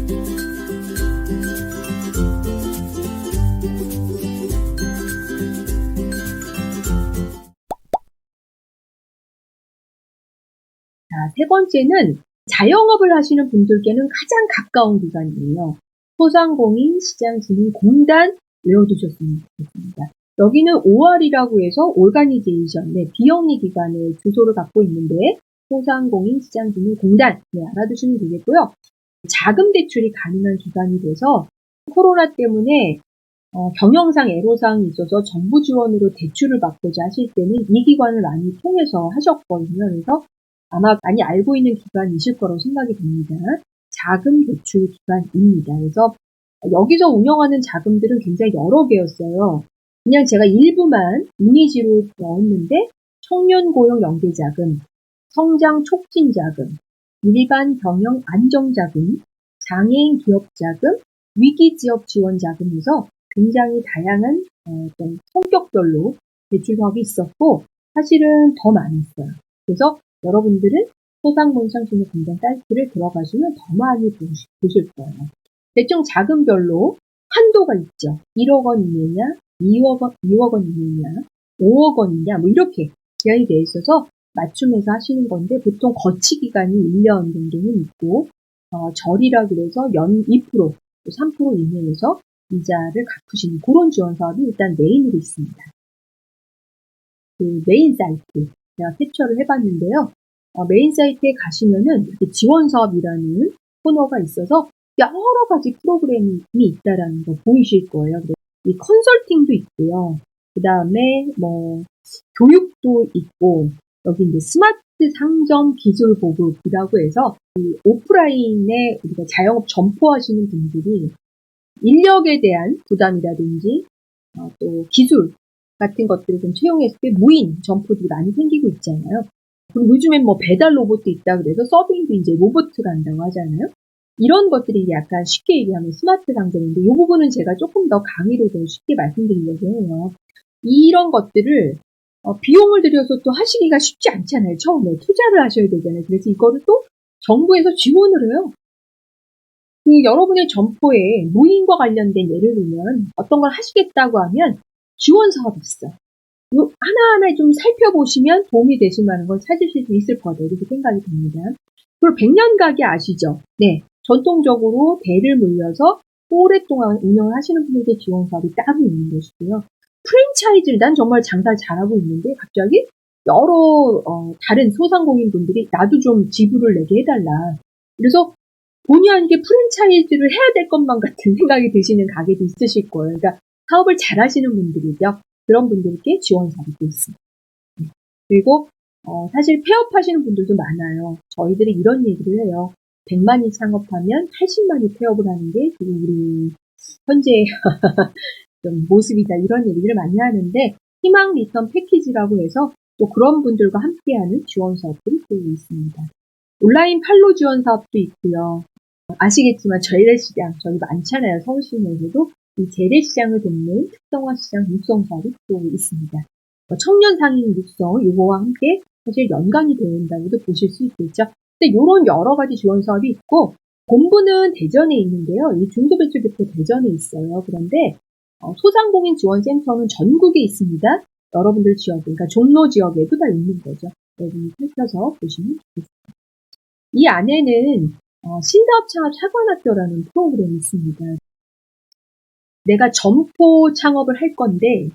자, 세 번째는 자영업을 하시는 분들께는 가장 가까운 기관이에요. 소상공인시장진흥공단 외워두셨으면 좋겠습니다. 여기는 5월이라고 해서 오르가니제이션, 비영리 기관의 주소를 갖고 있는데 소상공인시장진흥공단 알아두시면 되겠고요. 자금 대출이 가능한 기관이 돼서 코로나 때문에 경영상 애로사항이 있어서 정부 지원으로 대출을 받고자 하실 때는 이 기관을 많이 통해서 하셨거든요. 그래서 아마 많이 알고 있는 기관이실 거라고 생각이 됩니다. 자금 대출 기관입니다. 그래서 여기서 운영하는 자금들은 굉장히 여러 개였어요. 그냥 제가 일부만 이미지로 넣었는데 청년 고용 연계 자금, 성장 촉진 자금, 일반 경영 안정 자금, 장애인 기업 자금, 위기 지역 지원 자금에서 굉장히 다양한 어떤 성격별로 대출 사업이 있었고 사실은 더 많았어요. 그래서 여러분들은 소상공인시장진흥공단 사이트를 들어가시면 더 많이 보실 거예요. 대충 자금별로 한도가 있죠. 1억 원 이내냐, 2억 원 이내냐, 5억 원이냐, 뭐 이렇게 제한이 되어 있어서 맞춤해서 하시는 건데 보통 거치 기간이 1년 정도는 있고 절이라 그래서 연 2%, 3% 이내에서 이자를 갚으시는 그런 지원 사업이 일단 메인으로 있습니다. 그 메인 사이트 제가 캡처를 해봤는데요. 메인 사이트에 가시면은 이렇게 지원 사업이라는 코너가 있어서 여러 가지 프로그램이 있다라는 거 보이실 거예요. 이 컨설팅도 있고요. 그 다음에 교육도 있고 여기 이제 스마트 상점 기술 보급이라고 해서 이 오프라인에 우리가 자영업 점포하시는 분들이 인력에 대한 부담이라든지 또 기술 같은 것들을 좀 채용했을 때 무인 점포들이 많이 생기고 있잖아요. 그리고 요즘엔 배달 로봇도 있다 그래서 서빙도 이제 로봇가 한다고 하잖아요. 이런 것들이 약간 쉽게 얘기하면 스마트 상점인데 이 부분은 제가 조금 더 강의로 더 쉽게 말씀드리려고 해요. 이런 것들을 비용을 들여서 또 하시기가 쉽지 않잖아요. 처음에 투자를 하셔야 되잖아요. 그래서 이거를 또 정부에서 지원을 해요. 여러분의 점포에 무인과 관련된 예를 들면 어떤 걸 하시겠다고 하면 지원 사업이 있어. 하나하나 좀 살펴보시면 도움이 되실 만한 걸 찾으실 수 있을 거다. 이렇게 생각이 듭니다. 그리고 100년 가게 아시죠? 네. 전통적으로 대를 물려서 오랫동안 운영을 하시는 분에게 지원 사업이 따로 있는 것이고요. 프랜차이즈를 난 정말 장사를 잘하고 있는데 갑자기 여러 다른 소상공인 분들이 나도 좀 지불을 내게 해달라. 그래서 본의 아니게 프랜차이즈를 해야 될 것만 같은 생각이 드시는 가게도 있으실 거예요. 그러니까 사업을 잘 하시는 분들이죠. 그런 분들께 지원 사업이 또 있습니다. 그리고 사실 폐업하시는 분들도 많아요. 저희들이 이런 얘기를 해요. 100만이 창업하면 80만이 폐업을 하는 게 지금 우리 현재 좀 모습이다 이런 얘기를 많이 하는데 희망 리턴 패키지라고 해서 또 그런 분들과 함께하는 지원 사업들이 또 있습니다. 온라인 판로 지원 사업도 있고요. 아시겠지만 재래시장 저희 많잖아요. 서울시 내에서도 이 재래시장을 돕는 특성화 시장 육성 사업이 또 있습니다. 청년 상인 육성 요거와 함께 사실 연관이 된다고도 보실 수 있겠죠. 근데 이런 여러 가지 지원 사업이 있고 본부는 대전에 있는데요. 이 중소벤처기업도 대전에 있어요. 그런데 소상공인 지원센터는 전국에 있습니다. 여러분들 지역, 그러니까 종로 지역에도 다 있는 거죠. 여러분이 살펴서 보시면 좋겠습니다. 이 안에는 신사업 창업 사관학교라는 프로그램이 있습니다. 내가 점포 창업을 할 건데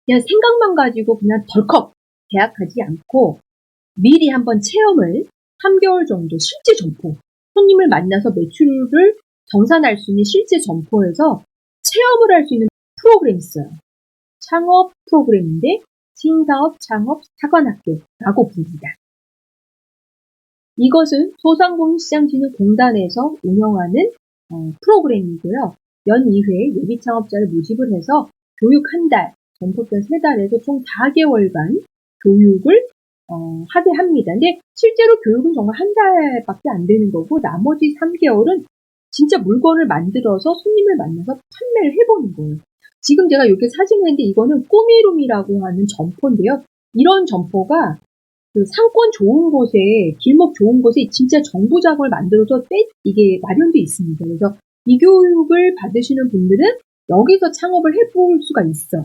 그냥 생각만 가지고 그냥 덜컥 계약하지 않고 미리 한번 체험을 3개월 정도 실제 점포, 손님을 만나서 매출을 정산할 수 있는 실제 점포에서 체험을 할 수 있는 프로그램이 있어요. 창업 프로그램인데 신사업 창업 사관학교라고 부릅니다. 이것은 소상공인시장진흥공단에서 운영하는 프로그램이고요. 연 2회 예비 창업자를 모집을 해서 교육 1달, 점포별 3달에서 총 4개월간 교육을 하게 합니다. 근데 실제로 교육은 정말 1달밖에 안 되는 거고 나머지 3개월은 진짜 물건을 만들어서 손님을 만나서 판매를 해보는 거예요. 지금 제가 이렇게 사진을 했는데 이거는 꾸미룸이라고 하는 점포인데요. 이런 점포가 그 상권 좋은 곳에, 길목 좋은 곳에 진짜 정부작을 만들어서 이게 마련돼 있습니다. 그래서 이 교육을 받으시는 분들은 여기서 창업을 해볼 수가 있어요.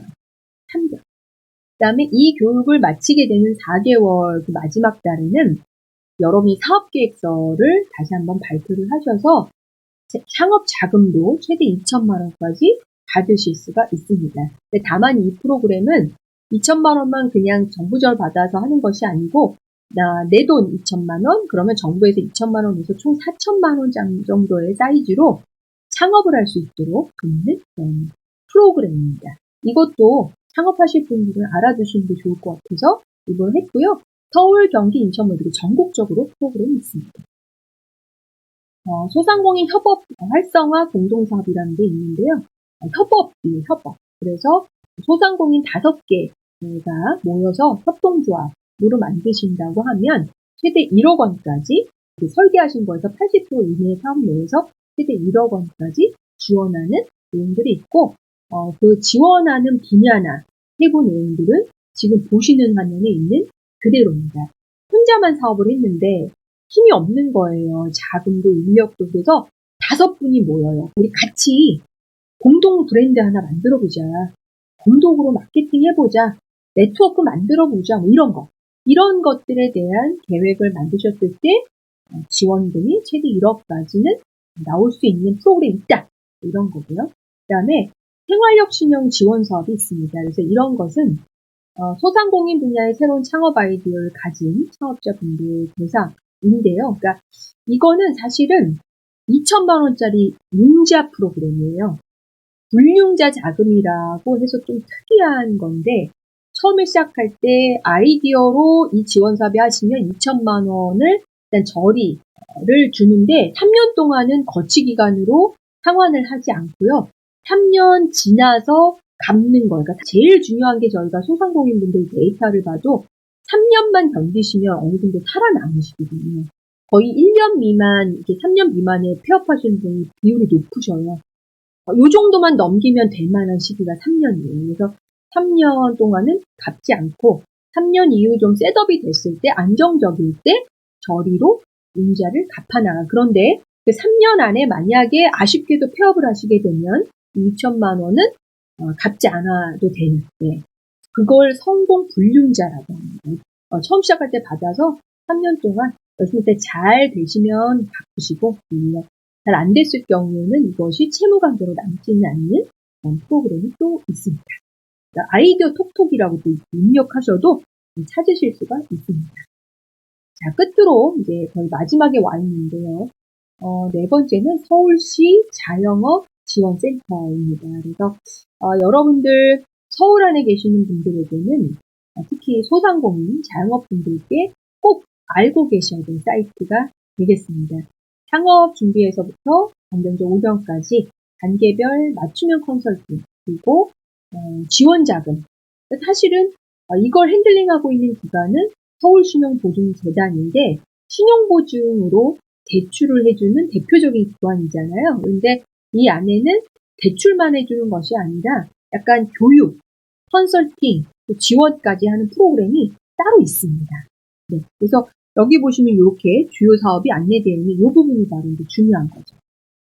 참견. 그다음에 이 교육을 마치게 되는 4개월 그 마지막 달에는 여러분이 사업계획서를 다시 한번 발표를 하셔서 창업 자금도 최대 2천만 원까지 받으실 수가 있습니다. 다만 이 프로그램은 2천만 원만 그냥 정부절 받아서 하는 것이 아니고 내 돈 2천만 원, 그러면 정부에서 2천만 원에서 총 4천만 원 정도의 사이즈로 창업을 할 수 있도록 돕는 그런 프로그램입니다. 이것도 창업하실 분들은 알아두시는 게 좋을 것 같아서 이걸 했고요. 서울, 경기, 인천 모두 전국적으로 프로그램이 있습니다. 소상공인 협업 활성화 공동사업이라는 게 있는데요. 협업이에요, 협업. 그래서 소상공인 5개가 모여서 협동조합으로 만드신다고 하면 최대 1억 원까지 설계하신 거에서 80% 이내의 사업 내에서 최대 1억 원까지 지원하는 내용들이 있고 그 지원하는 분야나 세부 내용들은 지금 보시는 화면에 있는 그대로입니다. 혼자만 사업을 했는데 힘이 없는 거예요. 자금도 인력도. 그래서 5분이 모여요. 우리 같이 공동 브랜드 하나 만들어보자. 공동으로 마케팅 해보자. 네트워크 만들어보자. 뭐 이런 거. 이런 것들에 대한 계획을 만드셨을 때 지원금이 최대 1억까지는 나올 수 있는 프로그램이 있다. 이런 거고요. 그 다음에 생활혁신형 지원 사업이 있습니다. 그래서 이런 것은 소상공인 분야의 새로운 창업 아이디어를 가진 사업자분들 대상인데요. 그러니까 이거는 사실은 2천만 원짜리 융자 프로그램이에요. 불융자 자금이라고 해서 좀 특이한 건데 처음에 시작할 때 아이디어로 이 지원 사업에 하시면 2천만 원을 일단 저리를 주는데 3년 동안은 거치 기간으로 상환을 하지 않고요. 3년 지나서 갚는 거예요. 그러니까 제일 중요한 게 저희가 소상공인분들 데이터를 봐도 3년만 견디시면 어느 정도 살아남으시거든요. 거의 1년 미만, 이렇게 3년 미만에 폐업하시는 분이 비율이 높으셔요. 요 정도만 넘기면 될 만한 시기가 3년이에요. 그래서 3년 동안은 갚지 않고 3년 이후 좀 셋업이 됐을 때 안정적일 때 저리로 융자를 갚아나가. 그런데 그 3년 안에 만약에 아쉽게도 폐업을 하시게 되면 2천만 원은 갚지 않아도 되는, 그걸 성공 불융자라고 합니다. 처음 시작할 때 받아서 3년 동안 열심히 잘 되시면 갚으시고 잘 안 됐을 경우에는 이것이 채무관계로 남지는 않는 그런 프로그램이 또 있습니다. 그러니까 아이디어 톡톡이라고 또 입력하셔도 찾으실 수가 있습니다. 자, 끝으로 이제 거의 마지막에 와 있는데요. 네 번째는 서울시 자영업 지원센터입니다. 그래서 여러분들 서울 안에 계시는 분들에게는 특히 소상공인 자영업분들께 꼭 알고 계셔야 될 사이트가 되겠습니다. 창업 준비에서부터 안정적 운영까지 단계별 맞춤형 컨설팅 그리고 지원자금. 사실은 이걸 핸들링하고 있는 기관은 서울신용보증재단인데 신용보증으로 대출을 해주는 대표적인 기관이잖아요. 그런데 이 안에는 대출만 해주는 것이 아니라 약간 교육, 컨설팅, 지원까지 하는 프로그램이 따로 있습니다. 네, 그래서 여기 보시면 이렇게 주요 사업이 안내되어 있는 이 부분이 바로 중요한 거죠.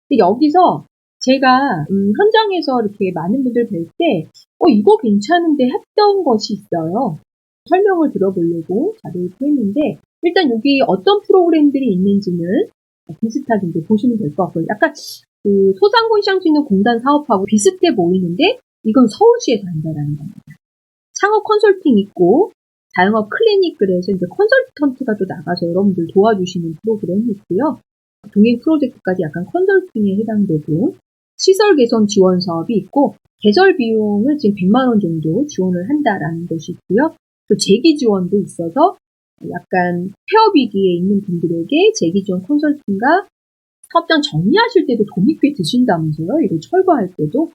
근데 여기서 제가 현장에서 이렇게 많은 분들 뵐 때 이거 괜찮은데 했던 것이 있어요. 설명을 들어보려고 자료를 구했는데 일단 여기 어떤 프로그램들이 있는지는 비슷하게 이제 보시면 될 것 같고요. 약간 그 소상공인 샹스있는 공단 사업하고 비슷해 보이는데 이건 서울시에서 한다라는 겁니다. 창업 컨설팅 있고 자영업 클리닉 그래서 이제 컨설턴트가 또 나가서 여러분들 도와주시는 프로그램이 있고요. 동행 프로젝트까지 약간 컨설팅에 해당되고 시설 개선 지원 사업이 있고 개설 비용을 지금 100만 원 정도 지원을 한다라는 것이 있고요. 또 재기 지원도 있어서 약간 폐업 위기에 있는 분들에게 재기 지원 컨설팅과 사업장 정리하실 때도 돈이 꽤 드신다면서요. 이거 철거할 때도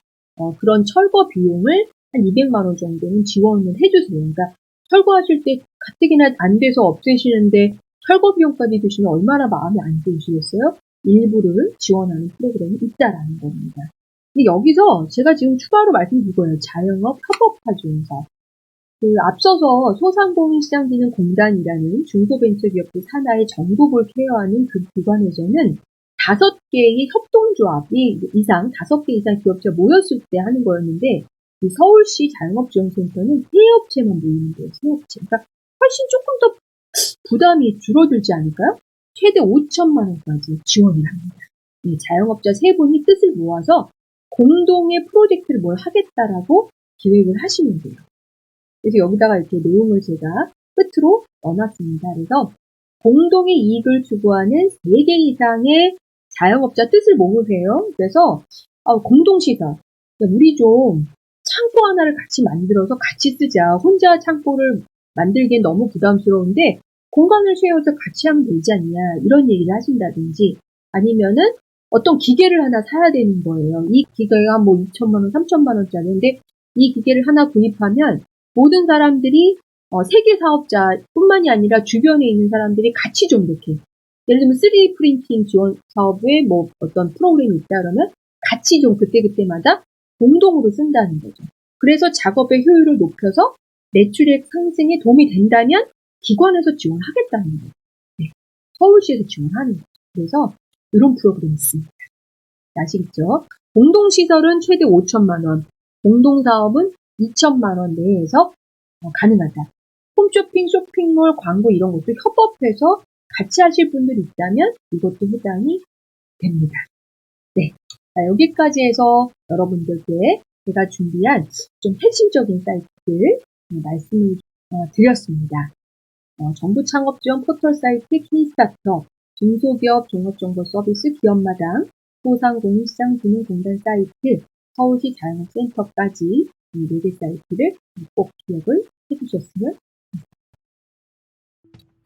그런 철거 비용을 한 200만 원 정도는 지원을 해주세요. 그러니까 철거하실 때 가뜩이나 안 돼서 없애시는데 철거 비용까지 드시면 얼마나 마음이 안 좋으시겠어요? 일부를 지원하는 프로그램이 있다라는 겁니다. 근데 여기서 제가 지금 추가로 말씀드린 거예요. 자영업 협업화 지원 사업. 앞서서 소상공인시장진흥공단이라는 중소벤처기업들 산하의 전국을 케어하는 그 기관에서는 5개의 협동조합이 이상 5개 이상 기업체가 모였을 때 하는 거였는데 이 서울시 자영업지원센터는 3업체만 모이는 거예요. 3업체. 그러니까 훨씬 조금 더 부담이 줄어들지 않을까요? 최대 5천만 원까지 지원을 합니다. 이 자영업자 3분이 뜻을 모아서 공동의 프로젝트를 뭘 하겠다라고 기획을 하시면 돼요. 그래서 여기다가 이렇게 내용을 제가 끝으로 넣어놨습니다. 그래서 공동의 이익을 추구하는 3개 이상의 자영업자 뜻을 모으세요. 그래서 공동시설. 우리 좀 창고 하나를 같이 만들어서 같이 쓰자. 혼자 창고를 만들기엔 너무 부담스러운데 공간을 쉐어해서 같이 하면 되지 않냐. 이런 얘기를 하신다든지 아니면은 어떤 기계를 하나 사야 되는 거예요. 이 기계가 뭐 2천만 원, 3천만 원짜리인데 이 기계를 하나 구입하면 모든 사람들이 세계 사업자뿐만이 아니라 주변에 있는 사람들이 같이 좀 이렇게 예를 들면 3D 프린팅 지원 사업에 뭐 어떤 프로그램이 있다 그러면 같이 좀 그때그때마다 공동으로 쓴다는 거죠. 그래서 작업의 효율을 높여서 매출액 상승에 도움이 된다면 기관에서 지원하겠다는 거예요. 네, 서울시에서 지원하는 거죠. 그래서 이런 프로그램이 있습니다. 아시겠죠? 공동시설은 최대 5천만 원, 공동사업은 2천만 원 내에서 가능하다. 홈쇼핑, 쇼핑몰, 광고 이런 것도 협업해서 같이 하실 분들이 있다면 이것도 해당이 됩니다. 네, 자, 여기까지 해서 여러분들께 제가 준비한 좀 핵심적인 사이트들 말씀을 드렸습니다. 정부 창업지원 포털 사이트 K스타트업, 중소기업 종합정보 서비스 기업마당, 소상공인시장진흥공단 사이트, 서울시 자영업센터까지 이 4개 사이트를 꼭 기억을 해주셨으면 좋겠습니다.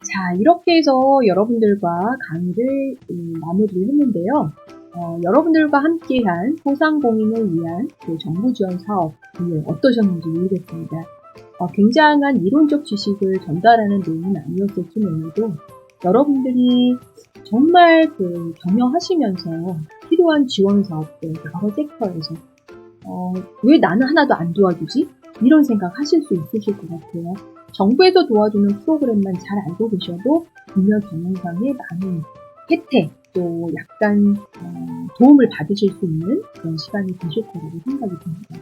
자, 이렇게 해서 여러분들과 강의를 마무리를 했는데요. 여러분들과 함께한 소상공인을 위한 정부 지원 사업 어떠셨는지 모르겠습니다. 굉장한 이론적 지식을 전달하는 내용은 아니었을지 몰라도 여러분들이 정말 경영하시면서 필요한 지원 사업들 여러 섹터에서 왜 나는 하나도 안 도와주지? 이런 생각 하실 수 있으실 것 같아요. 정부에서 도와주는 프로그램만 잘 알고 계셔도 분명 경영상에 많은 혜택 또 약간 도움을 받으실 수 있는 그런 시간이 되실 거라고 생각이 듭니다.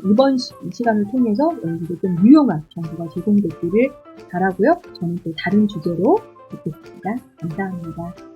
이번 시간을 통해서 여러분들 좀 유용한 정보가 제공되기를 바라고요. 저는 또 다른 주제로 뵙겠습니다. 감사합니다.